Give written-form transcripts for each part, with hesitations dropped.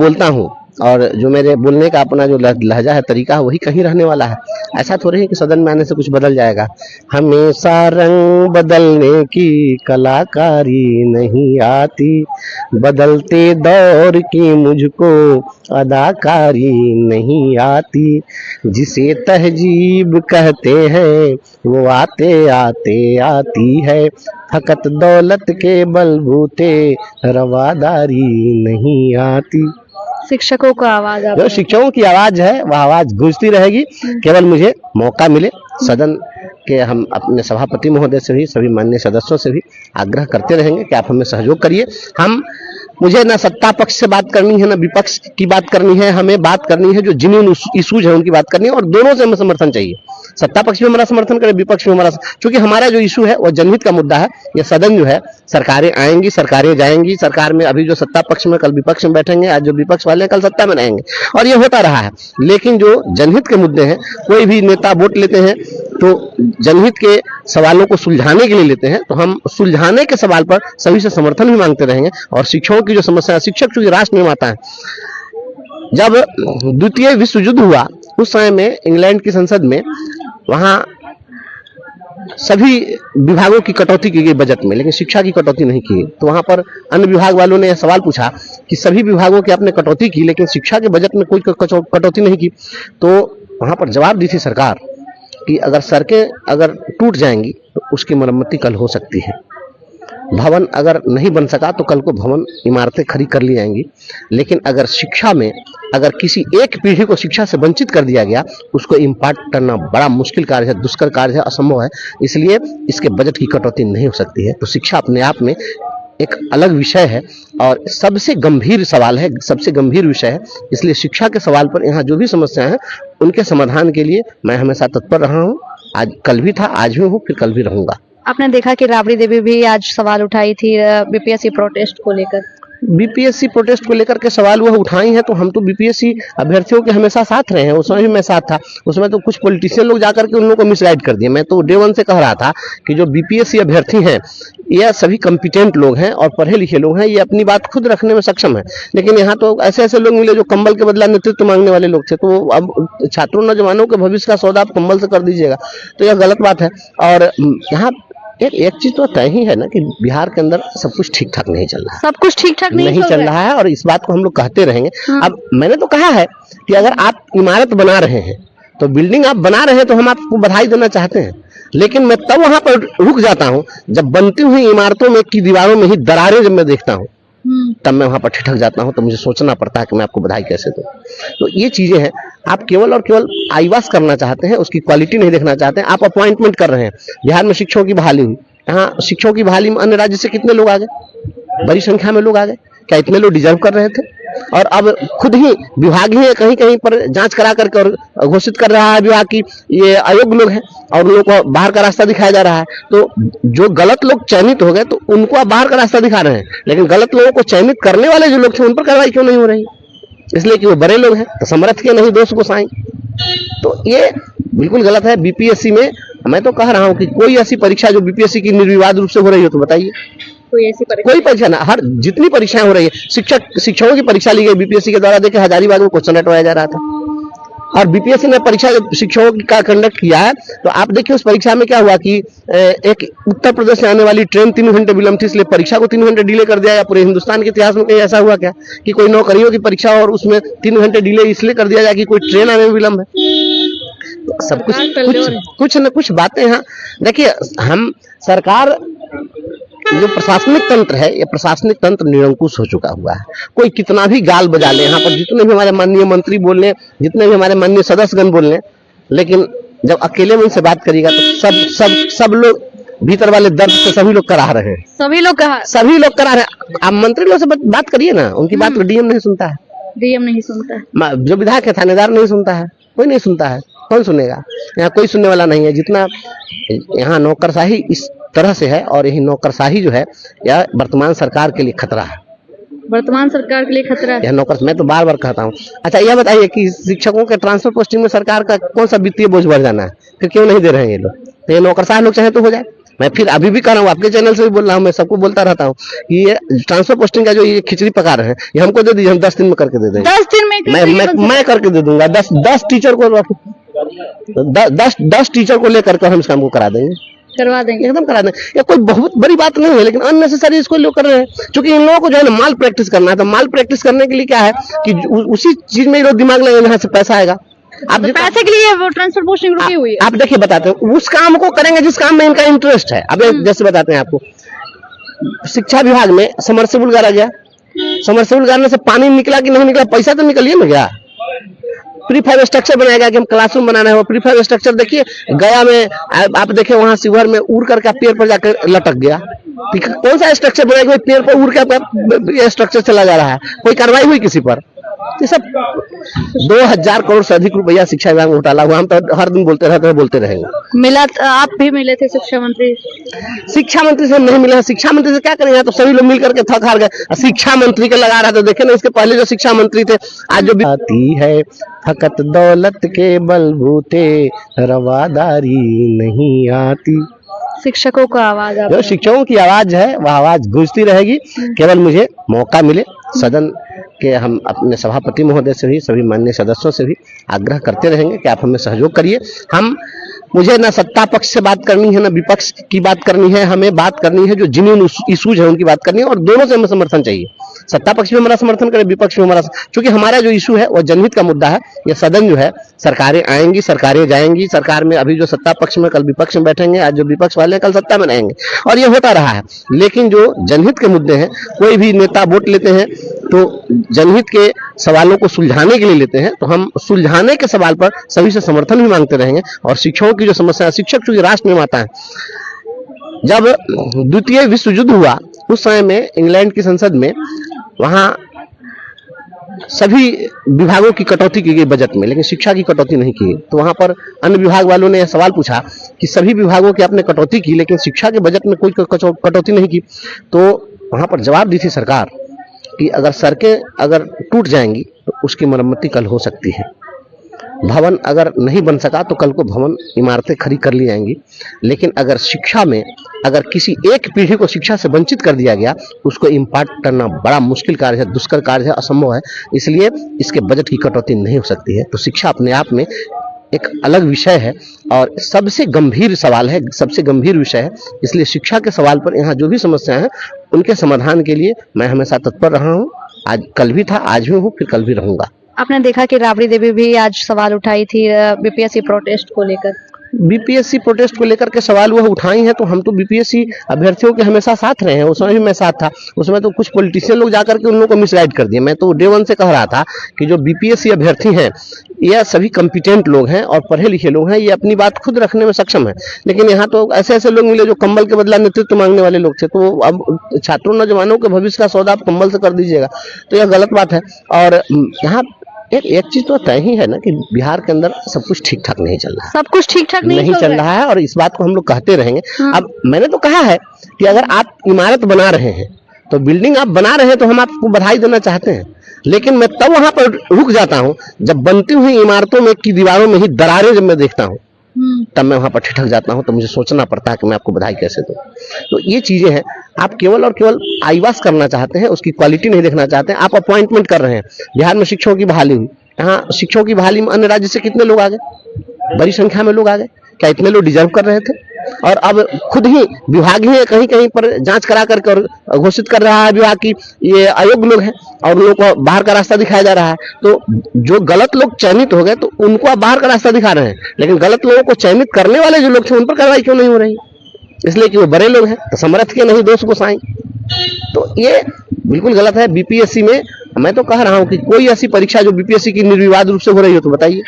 बोलता हूँ और जो मेरे बोलने का अपना जो लहजा है, तरीका है, वही कहीं रहने वाला है। ऐसा थोड़ी है कि सदन में आने से कुछ बदल जाएगा। हमेशा रंग बदलने की कलाकारी नहीं आती, बदलते दौर की मुझको अदाकारी नहीं आती। जिसे तहजीब कहते हैं वो आते आते आती है, फकत दौलत के बलबूते रवादारी नहीं आती। शिक्षकों को आवाज आप जो शिक्षकों की आवाज है वह आवाज गूंजती रहेगी, केवल मुझे मौका मिले। सदन के हम अपने सभापति महोदय से भी, सभी माननीय सदस्यों से भी आग्रह करते रहेंगे कि आप हमें सहयोग करिए। मुझे ना सत्ता पक्ष से बात करनी है, ना विपक्ष की बात करनी है, हमें बात करनी है जो जेन्युइन इशूज है उनकी बात करनी है, और दोनों से हमें समर्थन चाहिए। सत्ता पक्ष भी हमारा समर्थन करे, विपक्ष भी हमारा, क्योंकि हमारा जो इशू है वो जनहित का मुद्दा है। ये सदन जो है, सरकारें आएंगी, सरकारें जाएंगी, सरकार में अभी जो सत्ता पक्ष में कल विपक्ष में बैठेंगे, आज जो विपक्ष वाले कल सत्ता में रहेंगे, और ये होता रहा है। लेकिन जो जनहित के मुद्दे हैं, कोई भी नेता वोट लेते हैं तो जनहित के सवालों को सुलझाने के लिए लेते हैं, तो हम सुलझाने के सवाल पर सभी से समर्थन भी मांगते रहेंगे। और शिक्षकों की जो समस्या है, शिक्षक चूंकि राष्ट्र निर्माता है, जब द्वितीय विश्व युद्ध हुआ उस समय में इंग्लैंड की संसद में वहां सभी विभागों की कटौती की गई बजट में, लेकिन शिक्षा की कटौती नहीं की। तो वहां पर अन्य विभाग वालों ने यह सवाल पूछा कि सभी विभागों की आपने कटौती की, लेकिन शिक्षा के बजट में कोई कटौती नहीं की। तो वहां पर जवाब दी थी सरकार कि अगर सड़कें अगर टूट जाएंगी तो उसकी मरम्मती कल हो सकती है, भवन अगर नहीं बन सका तो कल को भवन इमारतें खड़ी कर ली जाएंगी, लेकिन अगर शिक्षा में अगर किसी एक पीढ़ी को शिक्षा से वंचित कर दिया गया, उसको इम्पार्ट करना बड़ा मुश्किल कार्य है, दुष्कर कार्य है, असंभव है। इसलिए इसके बजट की कटौती नहीं हो सकती है। तो शिक्षा अपने आप में एक अलग विषय है और सबसे गंभीर सवाल है, सबसे गंभीर विषय है। इसलिए शिक्षा के सवाल पर यहाँ जो भी समस्याएं हैं उनके समाधान के लिए मैं हमेशा तत्पर रहा हूँ। आज कल भी था, आज भी हूँ, फिर कल भी रहूंगा। आपने देखा कि राबड़ी देवी भी आज सवाल उठाई थी बीपीएससी प्रोटेस्ट को लेकर। बीपीएससी प्रोटेस्ट को लेकर के सवाल वह उठाई है, तो हम तो बीपीएससी अभ्यर्थियों के हमेशा साथ रहे हैं। उसमें भी मैं साथ था। उसमें तो कुछ पॉलिटिशियन लोग जाकर के उन लोगों को मिसगाइड कर दिए। मैं तो डे वन से कह रहा था कि जो बीपीएससी अभ्यर्थी हैं ये सभी कॉम्पिटेंट लोग हैं और पढ़े लिखे लोग हैं, ये अपनी बात खुद रखने में सक्षम है। लेकिन यहाँ तो ऐसे ऐसे लोग मिले जो कंबल के बदला नेतृत्व मांगने वाले लोग थे। तो अब छात्रों नौजवानों के भविष्य का सौदा आप कंबल से कर दीजिएगा, तो यह गलत बात है। और यहाँ एक चीज तो तय ही है ना कि बिहार के अंदर सब कुछ ठीक ठाक नहीं चल रहा है। सब कुछ ठीक ठाक नहीं चल रहा है और इस बात को हम लोग कहते रहेंगे। अब मैंने तो कहा है कि अगर आप इमारत बना रहे हैं, तो बिल्डिंग आप बना रहे हैं तो हम आपको बधाई देना चाहते हैं, लेकिन मैं तब वहां पर रुक जाता हूं जब बनती हुई इमारतों में की दीवारों में ही दरारें जब मैं देखता हूं, तब मैं वहां पर ठिठक जाता हूं। तो मुझे सोचना पड़ता है कि मैं आपको बधाई कैसे दूं। तो ये चीजें हैं। आप केवल और केवल आईवास करना चाहते हैं, उसकी क्वालिटी नहीं देखना चाहते हैं। आप अपॉइंटमेंट कर रहे हैं। बिहार में शिक्षकों की बहाली हुई, यहाँ शिक्षकों की बहाली में अन्य राज्य से कितने लोग आ गए, बड़ी संख्या में लोग आ गए। क्या इतने लोग डिजर्व कर रहे थे? और अब खुद ही विभाग ही कहीं कहीं पर जांच करा करके और घोषित कर रहा है विभाग की ये अयोग्य लोग हैं और उन लोगों को बाहर का रास्ता दिखाया जा रहा है। तो जो गलत लोग चयनित हो गए तो उनको आप बाहर का रास्ता दिखा रहे हैं, लेकिन गलत लोगों को चयनित करने वाले जो लोग थे उन पर कार्रवाई क्यों नहीं हो रही? इसलिए कि वो बड़े लोग हैं, तो समर्थ के नहीं दोष को साईं। तो ये बिल्कुल गलत है। बीपीएससी में मैं तो कह रहा हूं कि कोई ऐसी परीक्षा जो बीपीएससी की निर्विवाद रूप से हो रही हो तो बताइए। कोई परीक्षा ना, हर जितनी परीक्षाएं हो रही है, शिक्षकों की परीक्षा ली गई बीपीएससी के द्वारा। देखिए हजारीबाग में क्वेश्चन रटवाया जा रहा था और बीपीएससी ने परीक्षा शिक्षकों का कंडक्ट किया है। तो आप देखिए उस परीक्षा में क्या हुआ कि एक उत्तर प्रदेश से आने वाली ट्रेन 3 घंटे विलंब थी, इसलिए परीक्षा को 3 घंटे डिले कर दिया गया। पूरे हिंदुस्तान के इतिहास में कहीं ऐसा हुआ क्या कि कोई नौकरियों की परीक्षा और उसमें 3 घंटे डिले इसलिए कर दिया जाए कि कोई ट्रेन आने में विलंब है? सब कुछ न कुछ बातें हैं। देखिए हम सरकार जो प्रशासनिक तंत्र है, ये प्रशासनिक तंत्र निरंकुश हो चुका हुआ है। कोई कितना भी गाल बजा ले, यहाँ पर जितने भी हमारे माननीय मंत्री बोल लें, जितने भी हमारे माननीय सदस्यगण बोल लें, लेकिन जब अकेले में इनसे बात करिएगा तो सब लोग भीतर वाले दर्द से सभी लोग करा रहे हैं। सभी लोग करा रहे हैं। आप मंत्री लोग से बात करिए ना, उनकी बात को डीएम नहीं सुनता है, जो विधायक है थानेदार नहीं सुनता है, कोई नहीं सुनता है। कौन सुनेगा? यहाँ कोई सुनने वाला नहीं है। जितना यहाँ नौकरशाही इस तरह से है और यही नौकरशाही जो है यह वर्तमान सरकार के लिए खतरा है। यह नौकर, मैं तो बार बार कहता हूँ। अच्छा यह बताइए कि शिक्षकों के ट्रांसफर पोस्टिंग में सरकार का कौन सा वित्तीय बोझ बढ़ जाना है? फिर क्यों नहीं दे रहे हैं ये लोग? तो ये नौकरशाह लोग चाहे तो हो जाए, मैं फिर अभी भी कह रहा हूँ, आपके चैनल से भी बोल रहा हूँ, मैं सबको बोलता रहता हूँ कि ये ट्रांसफर पोस्टिंग का जो ये खिचड़ी पका रहे हैं, ये हमको दे दीजिए, हम 10 दिन में करके दे देंगे। 10 दिन में मैं करके दे दूंगा। 10 टीचर को 10 टीचर को लेकर के हम इस काम को करा देंगे, करवा देंगे, एकदम करा देंगे। ये कोई बहुत बड़ी बात नहीं है, लेकिन अननेसेसरी इसको लोग कर रहे हैं। क्योंकि इन लोगों को जो है ना माल प्रैक्टिस करना है, तो माल प्रैक्टिस करने के लिए क्या है कि उसी चीज में लोग दिमाग लगाएंगे जहाँ से पैसा आएगा। आप तो पैसे के लिए वो ट्रांसफर पोस्टिंग रुकी हुई है। आप देखिए, बताते हैं उस काम को करेंगे जिस काम में इनका इंटरेस्ट है। अब जैसे बताते हैं आपको, शिक्षा विभाग में समरसेबुल गाड़ा गया, समरसेबुल गाड़ने से पानी निकला कि नहीं निकला, पैसा तो निकलिए ना गया। प्रीफाइव स्ट्रक्चर बनाया गया कि हम क्लासरूम बनाना है, वो प्रीफाइव स्ट्रक्चर देखिए गया में, आप देखिए वहां शिवहर में उड़ करके पेड़ पर जाकर लटक गया। कौन सा स्ट्रक्चर बनाया कि पेड़ पर उड़ के स्ट्रक्चर चला जा रहा है, कोई कार्रवाई हुई किसी पर? ये सब 2000 करोड़ से अधिक रुपया शिक्षा विभाग में घोटाला हुआ। हम तो हर दिन बोलते रहते हैं, बोलते रहेंगे। मिला, आप भी मिले थे शिक्षा मंत्री? शिक्षा मंत्री से नहीं मिले। शिक्षा मंत्री से क्या करेंगे, तो सभी लोग मिल करके थक हार गए। शिक्षा मंत्री के लगा रहा था, देखे ना इसके पहले जो शिक्षा मंत्री थे, आज जो आती है फकत दौलत के बलबूते, रवादारी नहीं आती। शिक्षकों का आवाज, जो शिक्षकों की आवाज है वह आवाज गूंजती रहेगी। केवल मुझे मौका मिले, सदन के हम अपने सभापति महोदय से भी, सभी माननीय सदस्यों से भी आग्रह करते रहेंगे कि आप हमें सहयोग करिए। मुझे ना सत्ता पक्ष से बात करनी है, ना विपक्ष की बात करनी है, हमें बात करनी है जो जेन्युइन इशूज है उनकी बात करनी है, और दोनों से हमें समर्थन चाहिए। सत्ता पक्ष भी हमारा समर्थन करे, विपक्ष भी हमारा, क्योंकि हमारा जो इशू है वो जनहित का मुद्दा है। ये सदन जो है, सरकारें आएंगी, सरकारें जाएंगी, सरकार में अभी जो सत्ता पक्ष में, कल विपक्ष में बैठेंगे, आज जो विपक्ष वाले कल सत्ता में रहेंगे, और ये होता रहा है। लेकिन जो जनहित के मुद्दे हैं, कोई भी नेता वोट लेते हैं तो जनहित के सवालों को सुलझाने के लिए लेते हैं, तो हम सुलझाने के सवाल पर सभी से समर्थन भी मांगते रहेंगे। और शिक्षकों की जो समस्या है, शिक्षक चूंकि राष्ट्र निर्माता है, जब द्वितीय विश्व युद्ध हुआ उस समय में इंग्लैंड की संसद में, वहां सभी विभागों की कटौती की गई बजट में, लेकिन शिक्षा की कटौती नहीं की गई। तो वहां पर अन्य विभाग वालों ने यह सवाल पूछा कि सभी विभागों की आपने कटौती की, लेकिन शिक्षा के बजट में कोई कटौती नहीं की। तो वहां पर जवाब दी थी सरकार कि अगर सड़कें अगर टूट जाएंगी तो उसकी मरम्मती कल हो सकती है, भवन अगर नहीं बन सका तो कल को भवन इमारतें खड़ी कर ली जाएंगी, लेकिन अगर शिक्षा में अगर किसी एक पीढ़ी को शिक्षा से वंचित कर दिया गया, उसको इम्पार्ट करना बड़ा मुश्किल कार्य है, दुष्कर कार्य है, असंभव है। इसलिए इसके बजट की कटौती नहीं हो सकती है। तो शिक्षा अपने आप में एक अलग विषय है और सबसे गंभीर सवाल है, सबसे गंभीर विषय है। इसलिए शिक्षा के सवाल पर यहाँ जो भी समस्याएं हैं उनके समाधान के लिए मैं हमेशा तत्पर रहा हूँ। आज कल भी था, आज भी हूँ, फिर कल भी रहूंगा। आपने देखा कि राबड़ी देवी भी आज सवाल उठाई थी बीपीएससी प्रोटेस्ट को लेकर। बीपीएससी प्रोटेस्ट को लेकर के सवाल वह उठाई है, तो हम तो बीपीएससी अभ्यर्थियों के हमेशा साथ रहे हैं। उसमें भी मैं साथ था। उसमें तो कुछ पॉलिटिशियन लोग जाकर के उन लोगों को मिसगाइड कर दिए। मैं तो डे वन से कह रहा था कि जो बीपीएससी अभ्यर्थी हैं, ये सभी कॉम्पिटेंट लोग हैं और पढ़े लिखे लोग हैं, ये अपनी बात खुद रखने में सक्षम है। लेकिन यहाँ तो ऐसे ऐसे लोग मिले जो कंबल के बदला नेतृत्व मांगने वाले लोग थे। तो अब छात्रों नौजवानों के भविष्य का सौदा आप कंबल से कर दीजिएगा, तो यह गलत बात है। और यहाँ एक चीज तो तय ही है ना कि बिहार के अंदर सब कुछ ठीक ठाक नहीं चल रहा है, सब कुछ ठीक ठाक नहीं चल रहा है, और इस बात को हम लोग कहते रहेंगे। अब मैंने तो कहा है कि अगर आप इमारत बना रहे हैं, तो बिल्डिंग आप बना रहे हैं, तो हम आपको बधाई देना चाहते हैं। लेकिन मैं तब वहां पर रुक जाता हूं जब बनती हुई इमारतों में की दीवारों में ही दरारें जब मैं देखता हूं, तब मैं वहां पर ठिठक जाता हूं। तो मुझे सोचना पड़ता है कि मैं आपको बधाई कैसे दूं। तो ये चीजें हैं, आप केवल और केवल आईवास करना चाहते हैं, उसकी क्वालिटी नहीं देखना चाहते हैं। आप अपॉइंटमेंट कर रहे हैं। बिहार में शिक्षकों की बहाली हुई, यहाँ शिक्षकों की बहाली में अन्य राज्य से कितने लोग आ गए, बड़ी संख्या में लोग आ गए। क्या इतने लोग डिजर्व कर रहे थे? और अब खुद ही विभाग ही कहीं कहीं पर जांच करा करके और घोषित कर रहा है विभाग की ये अयोग्य लोग हैं, और उन लोगों को बाहर का रास्ता दिखाया जा रहा है। तो जो गलत लोग चयनित हो गए, तो उनको आप बाहर का रास्ता दिखा रहे हैं, लेकिन गलत लोगों को चयनित करने वाले जो लोग थे उन पर कार्रवाई क्यों नहीं हो रही? इसलिए कि वो बड़े लोग हैं, तो समर्थ के नहीं दोष को साईं। तो ये बिल्कुल गलत है। बीपीएससी में मैं तो कह रहा हूं कि कोई ऐसी परीक्षा जो बीपीएससी की निर्विवाद रूप से हो रही हो तो बताइए।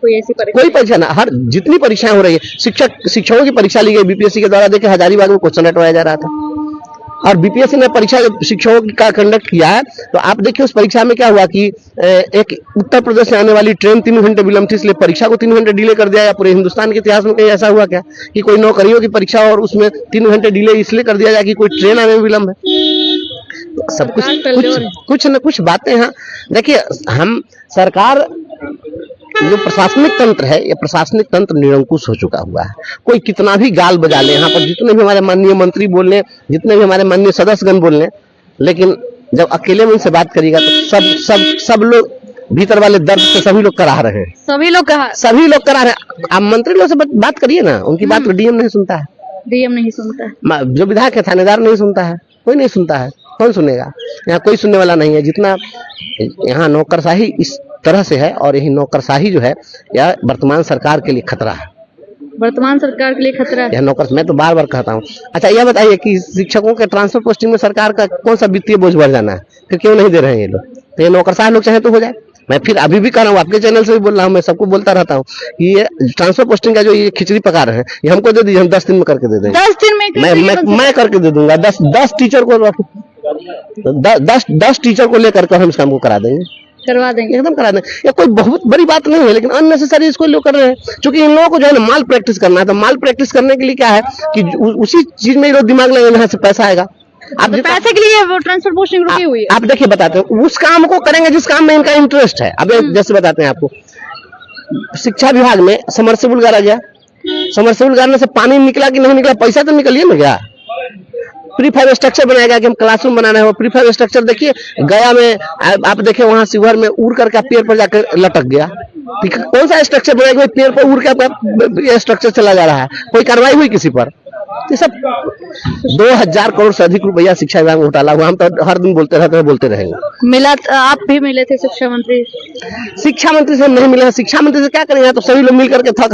कोई परीक्षा ना, हर जितनी परीक्षाएं हो रही है, शिक्षकों की परीक्षा ली गई बीपीएससी के द्वारा। देखिए हजारीबाग में क्वेश्चन हटवाया जा रहा था, और बीपीएससी ने परीक्षा शिक्षकों का कंडक्ट किया है। तो आप देखिए उस परीक्षा में क्या हुआ कि एक उत्तर प्रदेश से आने वाली ट्रेन 3 घंटे विलंब थी, इसलिए परीक्षा को 3 घंटे डिले कर दिया। या पूरे हिंदुस्तान के इतिहास में कहीं ऐसा हुआ क्या कि कोई नौकरियों की परीक्षा और उसमें 3 घंटे डिले इसलिए कर दिया जाए कि कोई ट्रेन आने में विलंब है? सब कुछ न कुछ बातें हैं। देखिए हम सरकार जो प्रशासनिक तंत्र है, ये प्रशासनिक तंत्र निरंकुश हो चुका हुआ है। कोई कितना भी गाल बजा ले, यहाँ पर जितने भी हमारे माननीय मंत्री बोल लें, जितने भी हमारे माननीय सदस्यगण बोल लें, लेकिन जब अकेले में उनसे बात करिएगा तो सब लोग भीतर वाले दर्द से सभी लोग करा रहे हैं। सभी लोग करा रहे हैं। आप मंत्री लोग से बात करिए ना, उनकी बात तो डीएम नहीं सुनता है, डीएम नहीं सुनता है, जो विधायक है थानेदार नहीं सुनता है, कोई नहीं सुनता है। कौन सुनेगा? यहाँ कोई सुनने वाला नहीं है। जितना यहाँ नौकरशाही इस तरह से है, और यही नौकरशाही जो है यह वर्तमान सरकार के लिए खतरा है। वर्तमान सरकार के लिए खतरा है। यह नौकर, मैं तो बार बार कहता हूँ। अच्छा यह बताइए कि शिक्षकों के ट्रांसफर पोस्टिंग में सरकार का कौन सा वित्तीय बोझ बढ़ जाना है? फिर क्यों नहीं दे रहे हैं ये लोग? तो ये नौकरशाह लोग चाहे तो हो जाए। मैं फिर अभी भी कह रहा हूँ, आपके चैनल से भी बोल रहा हूँ, मैं सबको बोलता रहता हूँ कि ये ट्रांसफर पोस्टिंग का जो ये खिचड़ी पका रहे हैं, ये हमको दे दीजिए, हम 10 दिन में करके दे देंगे। 10 दिन में मैं करके दे दूंगा। 10 टीचर को 10 टीचर को लेकर के हम इस काम को करा देंगे, करवा देंगे, एकदम करा देंगे। ये कोई बहुत बड़ी बात नहीं है, लेकिन अननेसेसरी इसको लोग कर रहे हैं। क्योंकि इन लोगों को जो है ना माल प्रैक्टिस करना है, तो माल प्रैक्टिस करने के लिए क्या है कि उसी चीज में ये लोग दिमाग लगाएंगे जहाँ से पैसा आएगा। आप तो पैसे के लिए वो ट्रांसफर पोस्टिंग रुकी हुई है। आप देखिए, बताते हैं उस काम को करेंगे जिस काम में इनका इंटरेस्ट है। अब जैसे बताते हैं आपको, शिक्षा विभाग में समरसेबुल गाड़ा गया, समरसेबुल गाड़ने से पानी निकला कि नहीं निकला, पैसा तो निकलिए ना गया। प्रीफाइव स्ट्रक्चर बनाया गया कि हम क्लासरूम बनाना है, वो प्रीफाइव स्ट्रक्चर देखिए गया में, आप देखिए वहां शिवहर में उड़ करके पेड़ पर जाकर लटक गया। ठीक है, कौन सा स्ट्रक्चर बनाया गया? पेड़ पर उड़ के स्ट्रक्चर चला जा रहा है, कोई कार्रवाई हुई किसी पर? ये सब 2000 करोड़ से अधिक रुपया शिक्षा विभाग में घोटाला हुआ। हम तो हर दिन बोलते रहते हैं, बोलते रहेंगे। मिला, आप भी मिले थे शिक्षा मंत्री? शिक्षा मंत्री से नहीं मिले। शिक्षा मंत्री से क्या करेंगे? तो सभी लोग मिल करके थक